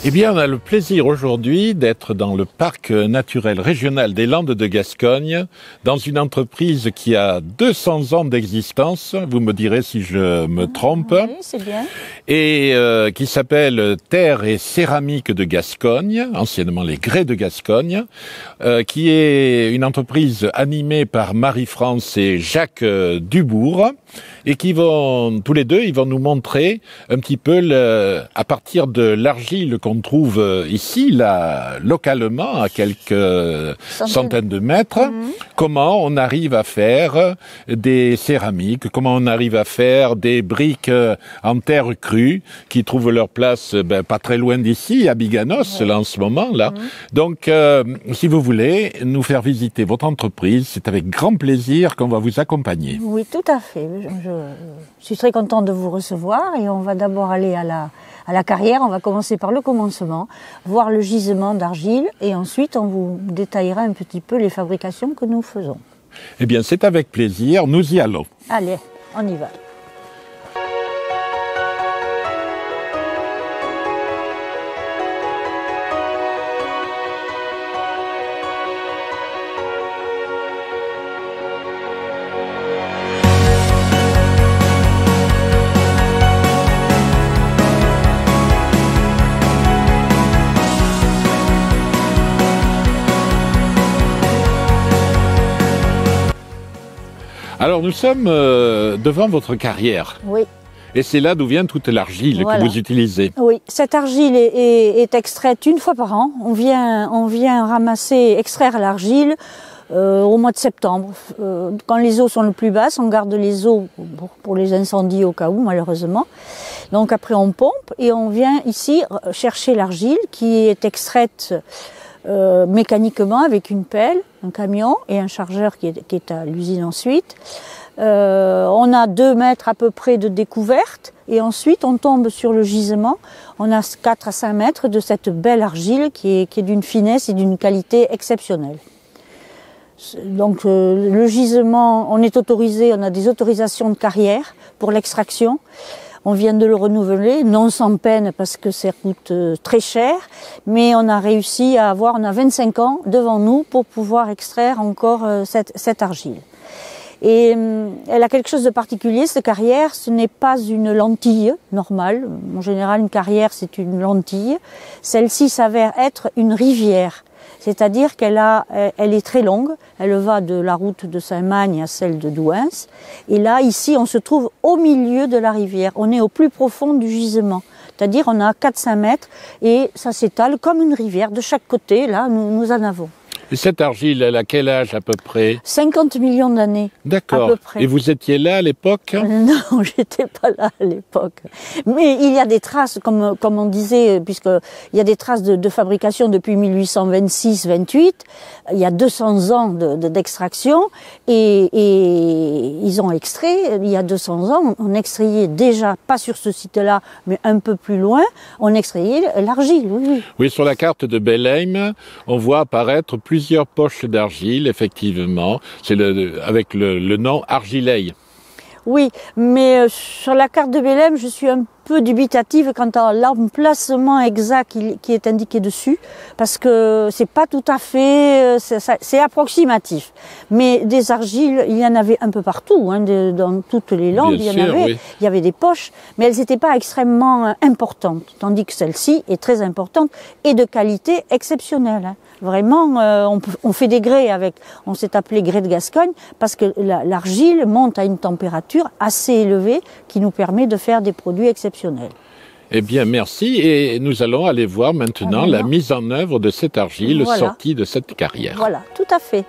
Eh bien, on a le plaisir aujourd'hui d'être dans le parc naturel régional des Landes de Gascogne, dans une entreprise qui a 200 ans d'existence, vous me direz si je me trompe, oui, c'est bien. et qui s'appelle Terre et Céramique de Gascogne, anciennement les Grès de Gascogne, qui est une entreprise animée par Marie-France et Jacques Dubourg, et qui vont, tous les deux, ils vont nous montrer un petit peu, à partir de l'argile qu'on trouve ici, là, localement, à quelques centaines de mètres, comment on arrive à faire des céramiques, comment on arrive à faire des briques en terre crue, qui trouvent leur place pas très loin d'ici, à Biganos, là, en ce moment, là. Donc, si vous voulez nous faire visiter votre entreprise, c'est avec grand plaisir qu'on va vous accompagner. Oui, tout à fait. Je suis très contente de vous recevoir et on va d'abord aller à la carrière. On va commencer par le commencement, voir le gisement d'argile et ensuite on vous détaillera un petit peu les fabrications que nous faisons. Eh bien, c'est avec plaisir. Nous y allons. Allez, on y va. Alors, nous sommes devant votre carrière. Oui. Et c'est là d'où vient toute l'argile que vous utilisez. Oui, cette argile est extraite une fois par an. On vient ramasser, extraire l'argile au mois de septembre. Quand les eaux sont le plus basses, on garde les eaux pour les incendies au cas où, malheureusement. Donc après, on pompe et on vient ici chercher l'argile qui est extraite mécaniquement avec une pelle, un camion et un chargeur qui est à l'usine ensuite. On a 2 mètres à peu près de découverte et ensuite on tombe sur le gisement. On a 4 à 5 mètres de cette belle argile qui est d'une finesse et d'une qualité exceptionnelle. Donc le gisement, on est autorisé, on a des autorisations de carrière pour l'extraction. On vient de le renouveler, non sans peine parce que ça coûte très cher, mais on a réussi à avoir, on a 25 ans devant nous pour pouvoir extraire encore cette argile. Et elle a quelque chose de particulier, cette carrière, ce n'est pas une lentille normale. En général, une carrière, c'est une lentille. Celle-ci s'avère être une rivière. C'est-à-dire qu'elle est très longue, elle va de la route de Saint-Magne à celle de Douins. Et là, ici, on se trouve au milieu de la rivière. On est au plus profond du gisement. C'est-à-dire on a 4-5 mètres et ça s'étale comme une rivière. De chaque côté, là, nous en avons. Et cette argile, elle a quel âge à peu près? 50 millions d'années. D'accord. À peu près. Et vous étiez là à l'époque? Non, j'étais pas là à l'époque. Mais il y a des traces, comme on disait, puisqu'il y a des traces de fabrication depuis 1826-28. Il y a 200 ans d'extraction et ils ont extrait, il y a 200 ans, on extrayait déjà, pas sur ce site-là, mais un peu plus loin, on extrayait l'argile, oui. Oui, sur la carte de Belém, on voit apparaître plusieurs poches d'argile, effectivement. C'est avec le nom Argileille. Oui, mais sur la carte de Belém, je suis un peu dubitative quant à l'emplacement exact qui est indiqué dessus, parce que c'est pas tout à fait, c'est approximatif. Mais des argiles, il y en avait un peu partout, hein, dans toutes les Landes, il y avait des poches, mais elles n'étaient pas extrêmement importantes, tandis que celle-ci est très importante et de qualité exceptionnelle. Hein. Vraiment, on fait des grès avec, on s'est appelé grès de Gascogne, parce que l'argile monte à une température assez élevée qui nous permet de faire des produits exceptionnels. Eh bien, merci. Et nous allons aller voir maintenant la mise en œuvre de cette argile sortie de cette carrière. Voilà, tout à fait.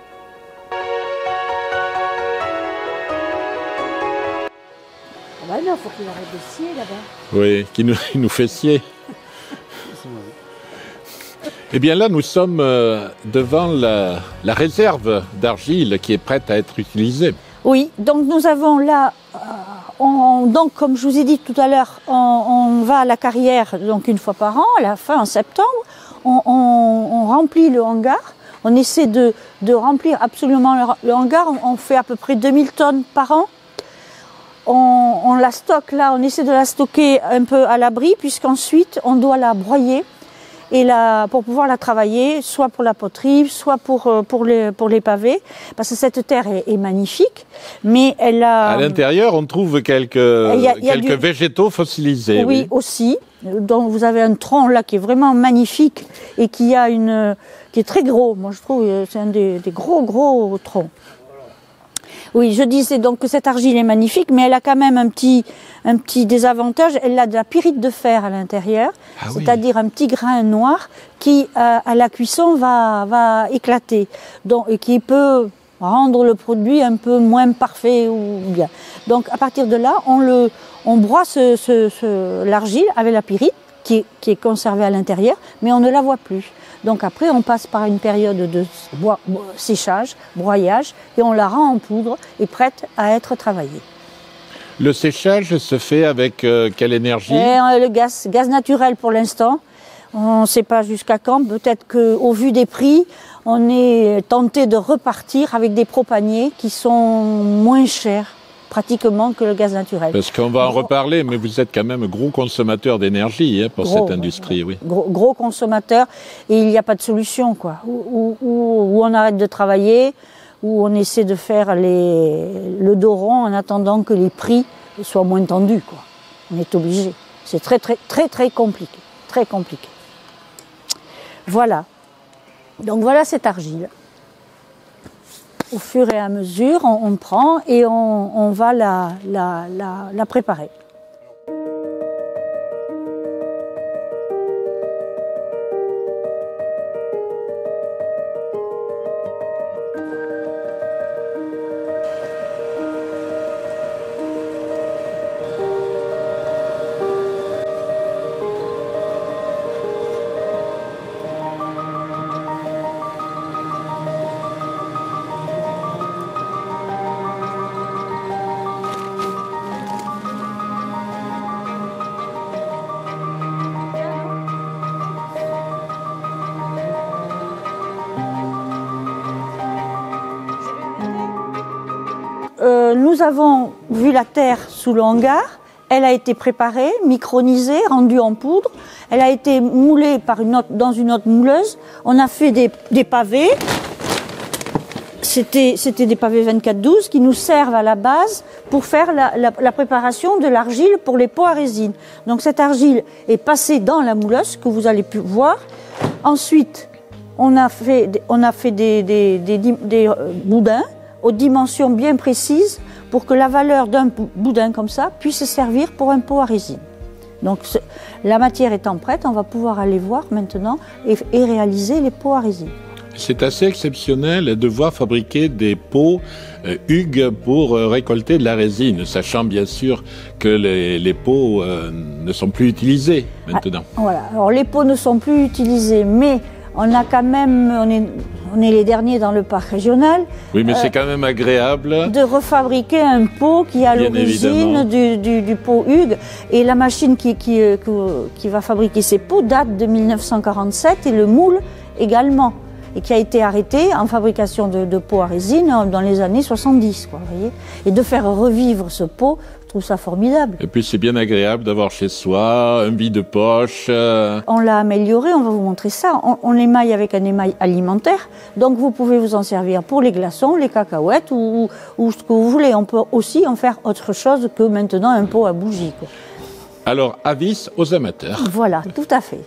Ah ben non, il faut qu'il arrête de scier là-bas. Oui, il nous fait scier. Eh bien là, nous sommes devant la réserve d'argile qui est prête à être utilisée. Oui, donc nous avons là, donc comme je vous ai dit tout à l'heure, on va à la carrière donc une fois par an, à la fin en septembre, on remplit le hangar, on essaie de remplir absolument le hangar, on fait à peu près 2000 tonnes par an. On la stocke là, on essaie de la stocker un peu à l'abri puisqu'ensuite on doit la broyer. et pour pouvoir la travailler, soit pour la poterie, soit pour les pavés, parce que cette terre est magnifique, mais elle a... À l'intérieur, on trouve quelques végétaux fossilisés. Oui, aussi. Donc vous avez un tronc là qui est vraiment magnifique et qui est très gros. Moi je trouve c'est un des gros troncs. Oui, je disais donc que cette argile est magnifique, mais elle a quand même un petit désavantage. Elle a de la pyrite de fer à l'intérieur, c'est-à-dire un petit grain noir qui, à la cuisson, va éclater, donc, et qui peut rendre le produit un peu moins parfait ou bien. Donc à partir de là, on broie l'argile avec la pyrite qui est conservée à l'intérieur, mais on ne la voit plus. Donc après, on passe par une période de séchage, broyage, et on la rend en poudre et prête à être travaillée. Le séchage se fait avec quelle énergie? Le gaz naturel pour l'instant. On ne sait pas jusqu'à quand. Peut-être qu'au vu des prix, on est tenté de repartir avec des propaniers qui sont moins chers pratiquement que le gaz naturel. Parce qu'on va en reparler, mais vous êtes quand même gros consommateur d'énergie pour cette industrie. Oui. Gros consommateur, et il n'y a pas de solution, quoi. Ou on arrête de travailler, ou on essaie de faire le dos rond en attendant que les prix soient moins tendus, quoi. On est obligé. C'est très compliqué. Très compliqué. Voilà. Donc voilà cette argile. Au fur et à mesure, on prend et on va la préparer. Nous avons vu la terre sous le hangar, elle a été préparée, micronisée, rendue en poudre, elle a été moulée dans une autre mouleuse, on a fait des pavés, c'était des pavés 24-12 qui nous servent à la base pour faire la préparation de l'argile pour les pots à résine. Donc cette argile est passée dans la mouleuse que vous allez voir. Ensuite, on a fait des boudins aux dimensions bien précises pour que la valeur d'un boudin comme ça puisse servir pour un pot à résine. Donc la matière étant prête, on va pouvoir aller voir maintenant et réaliser les pots à résine. C'est assez exceptionnel de voir fabriquer des pots Hugues pour récolter de la résine, sachant bien sûr que les pots ne sont plus utilisés maintenant. Voilà, alors les pots ne sont plus utilisés, mais on a quand même, on est les derniers dans le parc régional. Oui, mais c'est quand même agréable de refabriquer un pot qui a l'origine du pot Hugues. Et la machine qui va fabriquer ces pots date de 1947 et le moule également. Et qui a été arrêté en fabrication de pots à résine dans les années 70, quoi, vous voyez. Et de faire revivre ce pot, je trouve ça formidable. Et puis c'est bien agréable d'avoir chez soi un vide-poche. On l'a amélioré, on va vous montrer ça. On l'émaille avec un émail alimentaire, donc vous pouvez vous en servir pour les glaçons, les cacahuètes ou ce que vous voulez. On peut aussi en faire autre chose que maintenant un pot à bougie, quoi. Alors, avis aux amateurs. Voilà, tout à fait.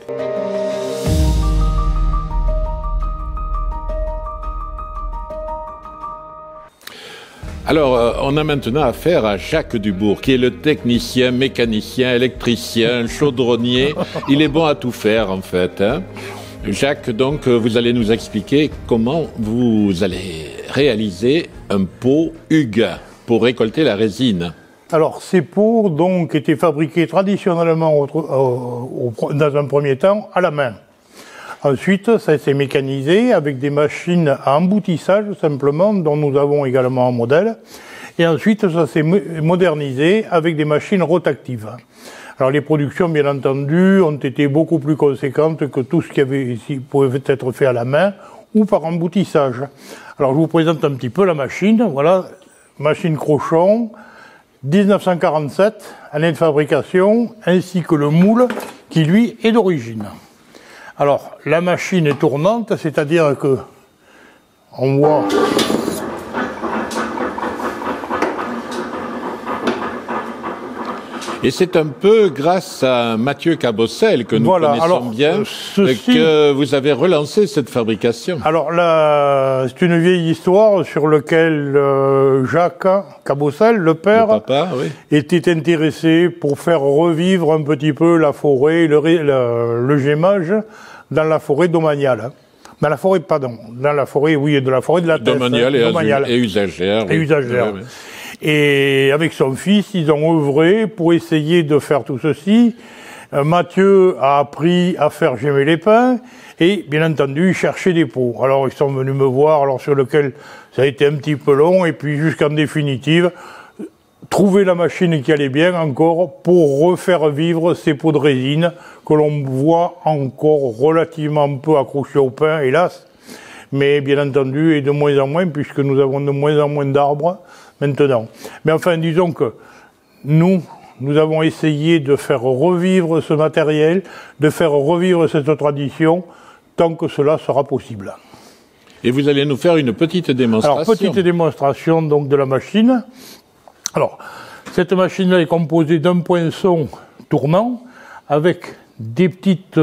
Alors, on a maintenant affaire à Jacques Dubourg, qui est le technicien, mécanicien, électricien, chaudronnier. Il est bon à tout faire, en fait. Jacques, donc, vous allez nous expliquer comment vous allez réaliser un pot Hugues pour récolter la résine. Alors, ces pots, donc, étaient fabriqués traditionnellement, dans un premier temps, à la main. Ensuite, ça s'est mécanisé avec des machines à emboutissage, simplement, dont nous avons également un modèle. Et ensuite, ça s'est modernisé avec des machines rotatives. Alors, les productions, bien entendu, ont été beaucoup plus conséquentes que tout ce qui avait ici pouvait être fait à la main ou par emboutissage. Alors, je vous présente un petit peu la machine. Voilà, machine Crochon, 1947, année de fabrication, ainsi que le moule qui, lui, est d'origine. Alors, la machine est tournante, c'est-à-dire que on voit... Et c'est un peu grâce à Mathieu Cabossel, que nous connaissons bien, que vous avez relancé cette fabrication. Alors là, c'est une vieille histoire sur laquelle Jacques Cabossel, le père, était intéressé pour faire revivre un petit peu la forêt, le gémage dans la forêt domaniale. Dans la forêt, pardon, dans la forêt, oui, de la forêt de la Teste. Domaniale et usagère. Et usagère. Oui. Et avec son fils, ils ont œuvré pour essayer de faire tout ceci. Mathieu a appris à faire gémer les pins et, bien entendu, chercher des pots. Alors, ils sont venus me voir, alors sur lequel ça a été un petit peu long, et puis jusqu'en définitive, trouver la machine qui allait bien encore pour refaire vivre ces pots de résine que l'on voit encore relativement peu accrochés au pin, hélas. Mais, bien entendu, et de moins en moins, puisque nous avons de moins en moins d'arbres maintenant. Mais enfin, disons que nous avons essayé de faire revivre ce matériel, de faire revivre cette tradition, tant que cela sera possible. Et vous allez nous faire une petite démonstration. Alors, petite démonstration donc de la machine. Alors, cette machine-là est composée d'un poinçon tournant avec des petites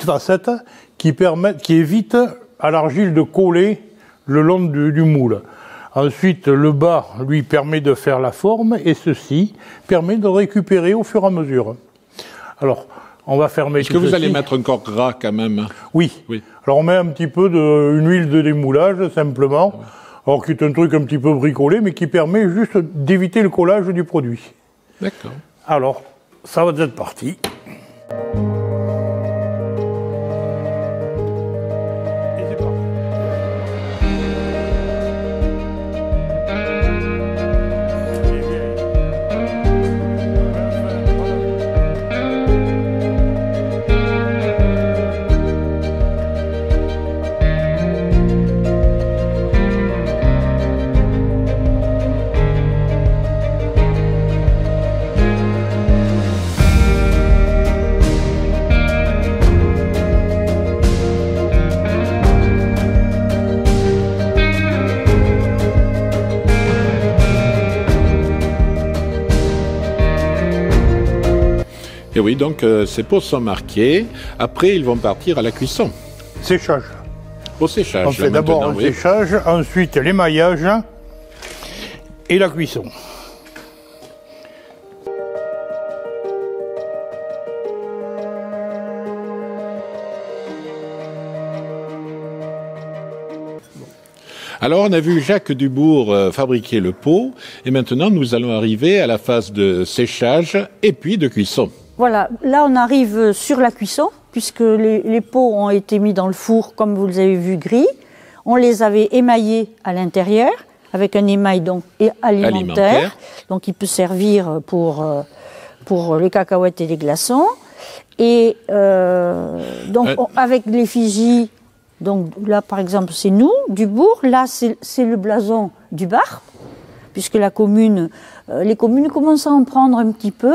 facettes qui évitent à l'argile de coller le long du moule. Ensuite, le bas, lui, permet de faire la forme, et ceci permet de récupérer au fur et à mesure. Alors, on va fermer tout ceci. Est-ce que vous allez mettre un corps gras, quand même? Oui. Alors, on met un petit peu une huile de démoulage, simplement, alors qui est un truc un petit peu bricolé, mais qui permet juste d'éviter le collage du produit. D'accord. Alors, ça va être parti. Et oui, donc ces pots sont marqués. Après, ils vont partir à la cuisson. Séchage. Au séchage. On fait d'abord un séchage, ensuite l'émaillage et la cuisson. Alors, on a vu Jacques Dubourg fabriquer le pot, et maintenant nous allons arriver à la phase de séchage et puis de cuisson. Voilà, là on arrive sur la cuisson, puisque les pots ont été mis dans le four, comme vous les avez vu, gris. On les avait émaillés à l'intérieur, avec un émail donc alimentaire. Donc il peut servir pour les cacahuètes et les glaçons. Et avec l'effigie, donc là par exemple c'est nous, Dubourg, là c'est le blason du Barp, puisque les communes commencent à en prendre un petit peu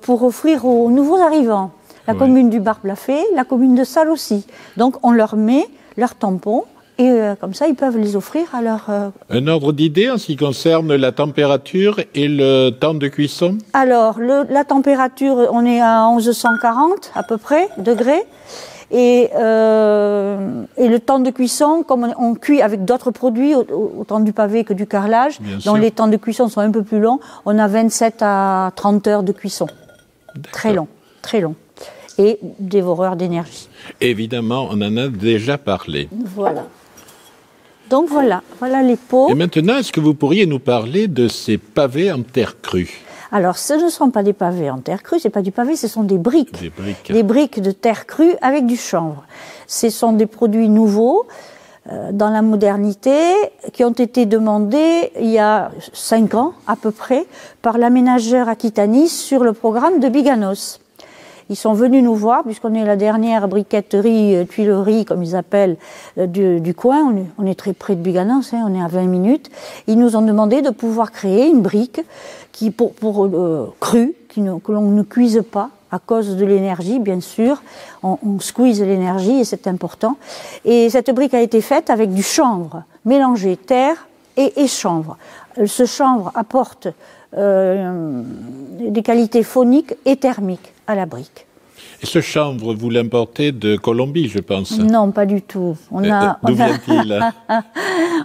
pour offrir aux nouveaux arrivants. La commune du Barp l'a fait, la commune de Salles aussi. Donc on leur met leur tampon et comme ça ils peuvent les offrir à leur... Un ordre d'idée en ce qui concerne la température et le temps de cuisson? Alors, la température, on est à 1140 à peu près degrés. Et le temps de cuisson, comme on cuit avec d'autres produits, autant du pavé que du carrelage, dont les temps de cuisson sont un peu plus longs, on a 27 à 30 heures de cuisson. Très long, très long. Et dévoreur d'énergie. Évidemment, on en a déjà parlé. Voilà. Donc voilà les pots. Et maintenant, est-ce que vous pourriez nous parler de ces pavés en terre crue? Alors, ce ne sont pas des pavés en terre crue, c'est pas du pavé, ce sont des briques. Des briques. Des briques de terre crue avec du chanvre. Ce sont des produits nouveaux, dans la modernité, qui ont été demandés il y a 5 ans, à peu près, par l'aménageur Aquitanis sur le programme de Biganos. Ils sont venus nous voir, puisqu'on est la dernière briqueterie, tuilerie, comme ils appellent, du coin. On est très près de Buganance, on est à 20 minutes. Ils nous ont demandé de pouvoir créer une brique qui, crue, que l'on ne cuise pas, à cause de l'énergie, bien sûr. On squeeze l'énergie et c'est important. Et cette brique a été faite avec du chanvre, mélangé terre et chanvre. Ce chanvre apporte des qualités phoniques et thermiques à la brique. Et ce chanvre, vous l'importez de Colombie, je pense? Non, pas du tout. D'où vient-il?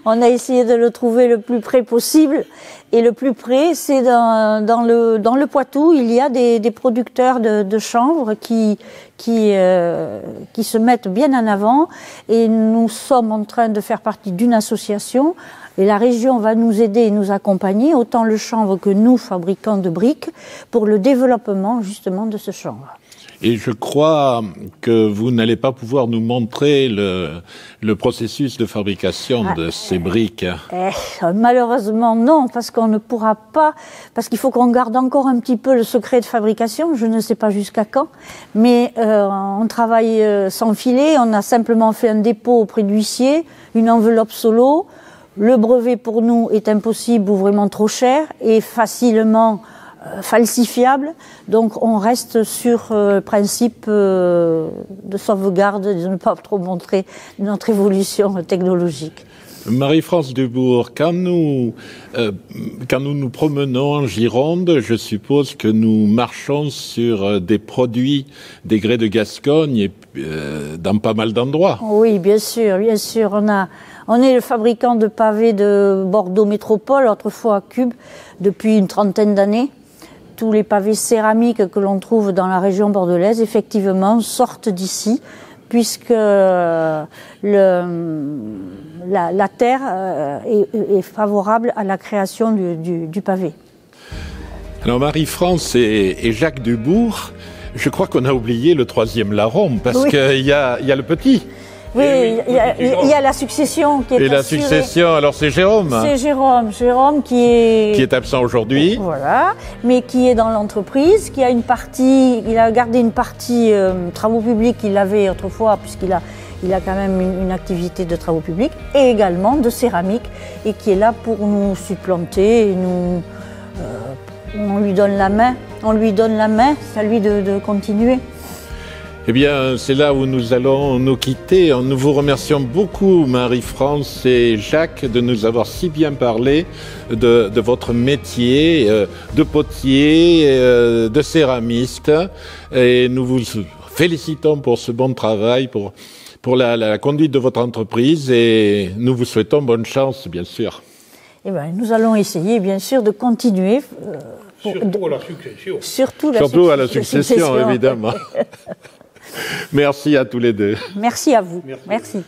On a essayé de le trouver le plus près possible. Et le plus près, c'est dans le Poitou, il y a des producteurs de chanvre qui se mettent bien en avant. Et nous sommes en train de faire partie d'une association. Et la région va nous aider et nous accompagner, autant le chanvre que nous, fabricants de briques, pour le développement justement de ce chanvre. Et je crois que vous n'allez pas pouvoir nous montrer le processus de fabrication de ces briques. Malheureusement non, parce qu'on ne pourra pas, parce qu'il faut qu'on garde encore un petit peu le secret de fabrication, je ne sais pas jusqu'à quand, mais on travaille sans filet, on a simplement fait un dépôt auprès de l'huissier, une enveloppe solo. Le brevet pour nous est impossible ou vraiment trop cher et facilement falsifiable, donc on reste sur le principe de sauvegarde, de ne pas trop montrer notre évolution technologique. Marie-France Dubourg, quand nous nous promenons en Gironde, je suppose que nous marchons sur des produits des grès de Gascogne et, dans pas mal d'endroits. Oui, bien sûr, bien sûr. On est le fabricant de pavés de Bordeaux Métropole, autrefois à Cube, depuis une trentaine d'années. Tous les pavés céramiques que l'on trouve dans la région bordelaise, effectivement, sortent d'ici, puisque la terre est favorable à la création du pavé. Alors Marie-France et Jacques Dubourg, je crois qu'on a oublié le troisième larron, parce qu'il y a le petit. Oui, il y a la succession qui est Et la succession, alors c'est Jérôme. C'est Jérôme qui est absent aujourd'hui. Voilà, mais qui est dans l'entreprise, qui a une partie, il a gardé une partie travaux publics qu'il avait autrefois, puisqu'il a quand même une activité de travaux publics, et également de céramique, et qui est là pour nous supplanter, et on lui donne la main, c'est à lui de continuer. Eh bien, c'est là où nous allons nous quitter. Nous vous remercions beaucoup, Marie-France et Jacques, de nous avoir si bien parlé de votre métier de potier, de céramiste. Et nous vous félicitons pour ce bon travail, pour la conduite de votre entreprise. Et nous vous souhaitons bonne chance, bien sûr. Eh bien, nous allons essayer, bien sûr, de continuer. Surtout à la succession. Surtout à la succession, évidemment. Merci à tous les deux. Merci à vous. Merci.